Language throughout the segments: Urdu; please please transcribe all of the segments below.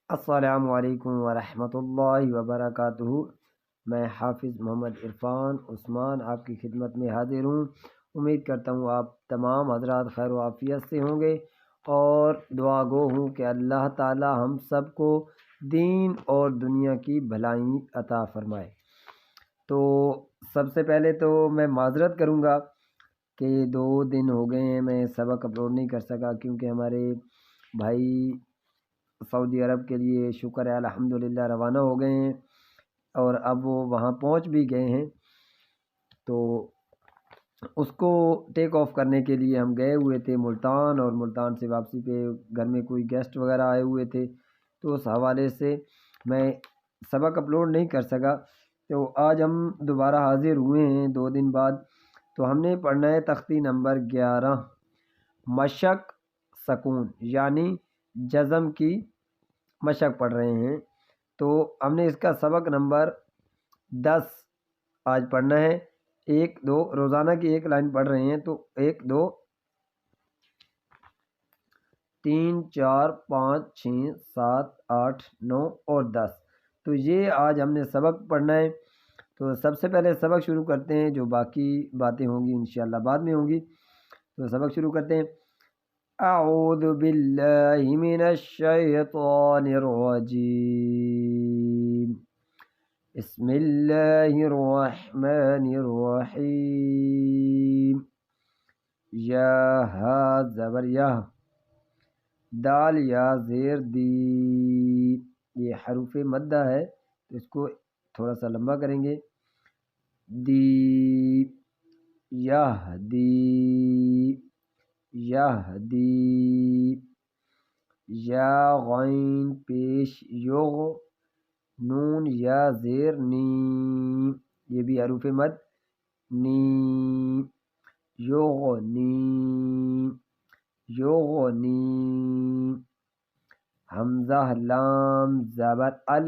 السلام علیکم ورحمۃ اللہ وبرکاتہ۔ میں حافظ محمد عرفان عثمان آپ کی خدمت میں حاضر ہوں۔ امید کرتا ہوں آپ تمام حضرات خیر و عافیت سے ہوں گے اور دعا گو ہوں کہ اللہ تعالی ہم سب کو دین اور دنیا کی بھلائی عطا فرمائے۔ تو سب سے پہلے تو میں معذرت کروں گا کہ 2 دن ہو گئے ہیں میں سبق اپلوڈ نہیں کر سکا، کیونکہ ہمارے بھائی سعودی عرب کے لیے شکر ہے الحمدللہ روانہ ہو گئے ہیں اور اب وہ وہاں پہنچ بھی گئے ہیں۔ تو اس کو ٹیک آف کرنے کے لیے ہم گئے ہوئے تھے ملتان، اور ملتان سے واپسی پہ گھر میں کوئی گیسٹ وغیرہ آئے ہوئے تھے، تو اس حوالے سے میں سبق اپلوڈ نہیں کر سکا۔ تو آج ہم دوبارہ حاضر ہوئے ہیں 2 دن بعد۔ تو ہم نے پڑھنا ہے تختی نمبر 11 مشق سکون، یعنی جزم کی مشق پڑھ رہے ہیں۔ تو ہم نے اس کا سبق نمبر 10 آج پڑھنا ہے۔ 1 2 روزانہ کی 1 لائن پڑھ رہے ہیں، تو 1 2 3 4 5 6 7 8 9 اور 10۔ تو یہ آج ہم نے سبق پڑھنا ہے۔ تو سب سے پہلے سبق شروع کرتے ہیں، جو باقی باتیں ہوں گی انشاءاللہ بعد میں ہوں گی۔ تو سبق شروع کرتے ہیں۔ اعوذ باللہ من الشیطان الرجیم، بسم اللہ الرحمن الرحیم۔ یا ہا زبر یا، دال یا زیر دی، یہ حروف مدہ ہے تو اس کو تھوڑا سا لمبا کریں گے۔ دی، یہدی، یہدی، یا غین پیش یغ، نون یا زیر نی، یہ بھی حروف مد، نی، یغنی، یغنی، حمزہ لام زبر ال،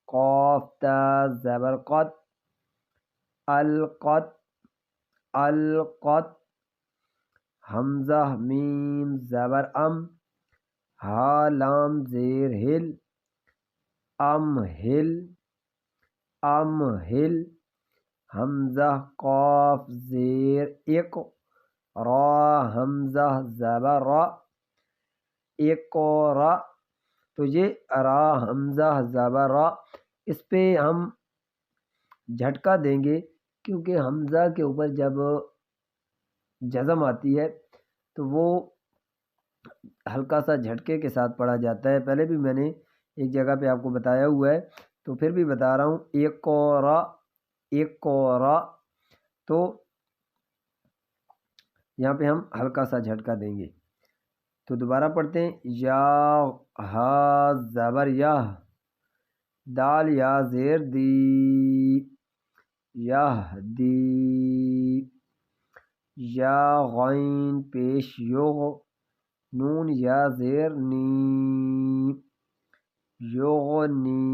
قاف تا زبر قد، القد، القد، حمزہ میم زبر ام، ہا لام زیر ہل، ام ہل، ام ہل، حمزہ قاف زیر اق، را حمزہ زبر را، اقرا۔ تو یہ را حمزہ زبر را، اس پہ ہم جھٹکا دیں گے، کیونکہ حمزہ کے اوپر جب جزم آتی ہے تو وہ ہلکا سا جھٹکے کے ساتھ پڑھا جاتا ہے۔ پہلے بھی میں نے ایک جگہ پہ آپ کو بتایا ہوا ہے، تو پھر بھی بتا رہا ہوں۔ اقرا، اقرا، تو یہاں پہ ہم ہلکا سا جھٹکا دیں گے۔ تو دوبارہ پڑھتے ہیں۔ یا ہا زبر یا، دال یا زیر دی، یہدی، یا غین پیش یغ، نون یا زیر نی، یغنی،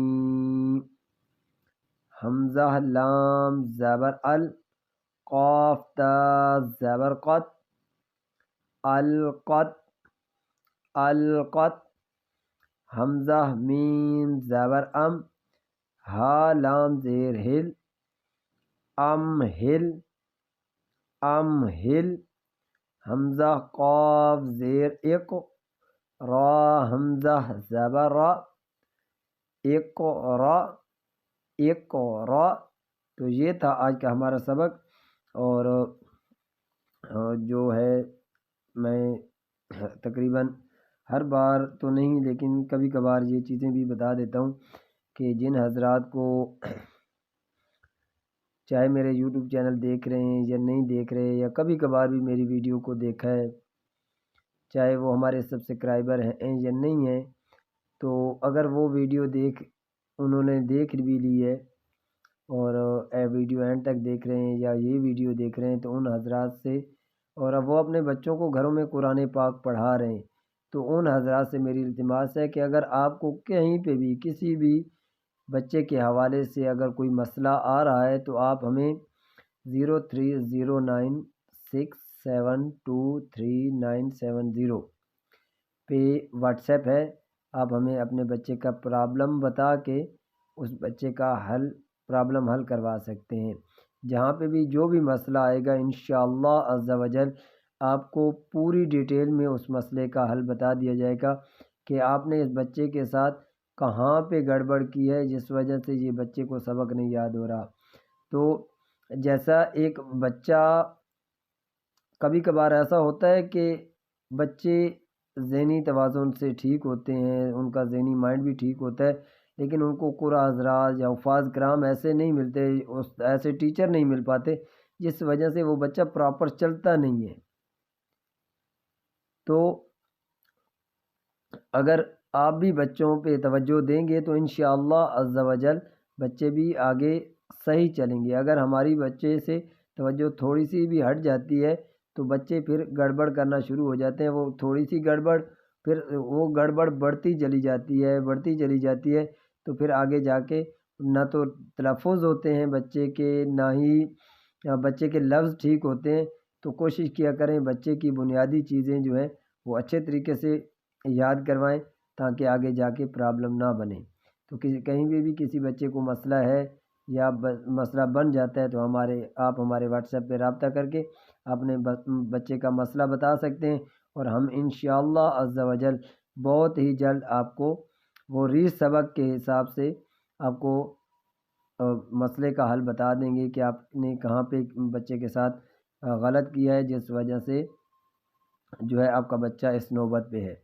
حمزہ لام زبر ال، قاف تا زبر قد، القد، القد، حمزہ میم زبر ام، ہا لام زیر ہل، ام ہل، ام ہل، حمزہ قاف زیر اق، را حمزہ زبر را، اقرا، اقرا۔ تو یہ تھا آج کا ہمارا سبق، اور جو ہے میں تقریباً ہر بار تو نہیں لیکن کبھی کبھار یہ چیزیں بھی بتا دیتا ہوں کہ جن حضرات کو چاہے میرے یوٹیوب چینل دیکھ رہے ہیں یا نہیں دیکھ رہے، یا کبھی کبھار بھی میری ویڈیو کو دیکھا ہے، چاہے وہ ہمارے سبسکرائبر ہیں یا نہیں ہیں، تو اگر وہ ویڈیو انہوں نے دیکھ بھی لی ہے اور ویڈیو اینڈ تک دیکھ رہے ہیں یا یہ ویڈیو دیکھ رہے ہیں، تو ان حضرات سے، اور اب وہ اپنے بچوں کو گھروں میں قرآن پاک پڑھا رہے ہیں، تو ان حضرات سے میری التماس ہے کہ اگر آپ کو کہیں پہ بھی کسی بھی بچے کے حوالے سے اگر کوئی مسئلہ آ رہا ہے، تو آپ ہمیں 030967233970 پہ واٹس ایپ ہے، آپ ہمیں اپنے بچے کا پرابلم بتا کے اس بچے کا پرابلم حل کروا سکتے ہیں۔ جہاں پہ بھی جو بھی مسئلہ آئے گا انشاءاللہ عز و جل آپ کو پوری ڈیٹیل میں اس مسئلے کا حل بتا دیا جائے گا کہ آپ نے اس بچے کے ساتھ کہاں پہ گڑبڑ کی ہے جس وجہ سے یہ بچے کو سبق نہیں یاد ہو رہا۔ تو جیسا ایک بچہ کبھی کبھار ایسا ہوتا ہے کہ بچے ذہنی توازن سے ٹھیک ہوتے ہیں، ان کا ذہنی مائنڈ بھی ٹھیک ہوتا ہے، لیکن ان کو قرآن حضرات یا حفاظ کرام ایسے نہیں ملتے، ایسے ٹیچر نہیں مل پاتے، جس وجہ سے وہ بچہ پراپر چلتا نہیں ہے۔ تو اگر آپ بھی بچوں پہ توجہ دیں گے تو انشاءاللہ عز و جل بچے بھی آگے صحیح چلیں گے۔ اگر ہماری بچے سے توجہ تھوڑی سی بھی ہٹ جاتی ہے تو بچے پھر گڑبڑ کرنا شروع ہو جاتے ہیں، وہ تھوڑی سی گڑبڑ پھر وہ گڑبڑ بڑھتی چلی جاتی ہے تو پھر آگے جا کے نہ تو تلفظ ہوتے ہیں بچے کے، نہ ہی بچے کے لفظ ٹھیک ہوتے ہیں۔ تو کوشش کیا کریں بچے کی بنیادی چیزیں جو ہیں وہ اچھے طریقے سے یاد کروائیں تاکہ آگے جا کے پرابلم نہ بنے۔ تو کہیں بھی کسی بچے کو مسئلہ ہے یا مسئلہ بن جاتا ہے تو آپ ہمارے واٹس ایپ پہ رابطہ کر کے اپنے بچے کا مسئلہ بتا سکتے ہیں، اور ہم انشاءاللہ عز و جل بہت ہی جلد آپ کو وہ سبق کے حساب سے آپ کو مسئلے کا حل بتا دیں گے کہ آپ نے کہاں پہ بچے کے ساتھ غلط کیا ہے جس وجہ سے جو ہے آپ کا بچہ اس نوبت پہ ہے۔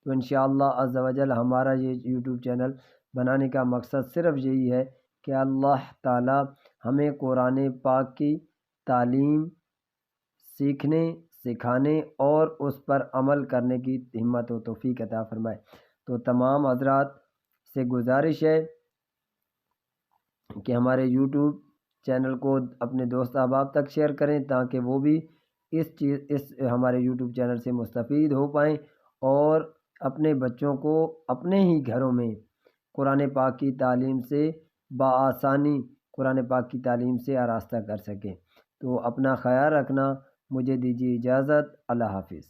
تو انشاءاللہ عز و جل ہمارا یہ یوٹیوب چینل بنانے کا مقصد صرف یہی ہے کہ اللہ تعالی ہمیں قرآن پاک کی تعلیم سیکھنے، سکھانے اور اس پر عمل کرنے کی ہمت و توفیق عطا فرمائے۔ تو تمام حضرات سے گزارش ہے کہ ہمارے یوٹیوب چینل کو اپنے دوست احباب تک شیئر کریں تاکہ وہ بھی اس ہمارے یوٹیوب چینل سے مستفید ہو پائیں اور اپنے بچوں کو اپنے ہی گھروں میں قرآن پاک کی تعلیم سے بآسانی قرآن پاک کی تعلیم سے آراستہ کر سکیں۔ تو اپنا خیال رکھنا، مجھے دیجیے اجازت، اللہ حافظ۔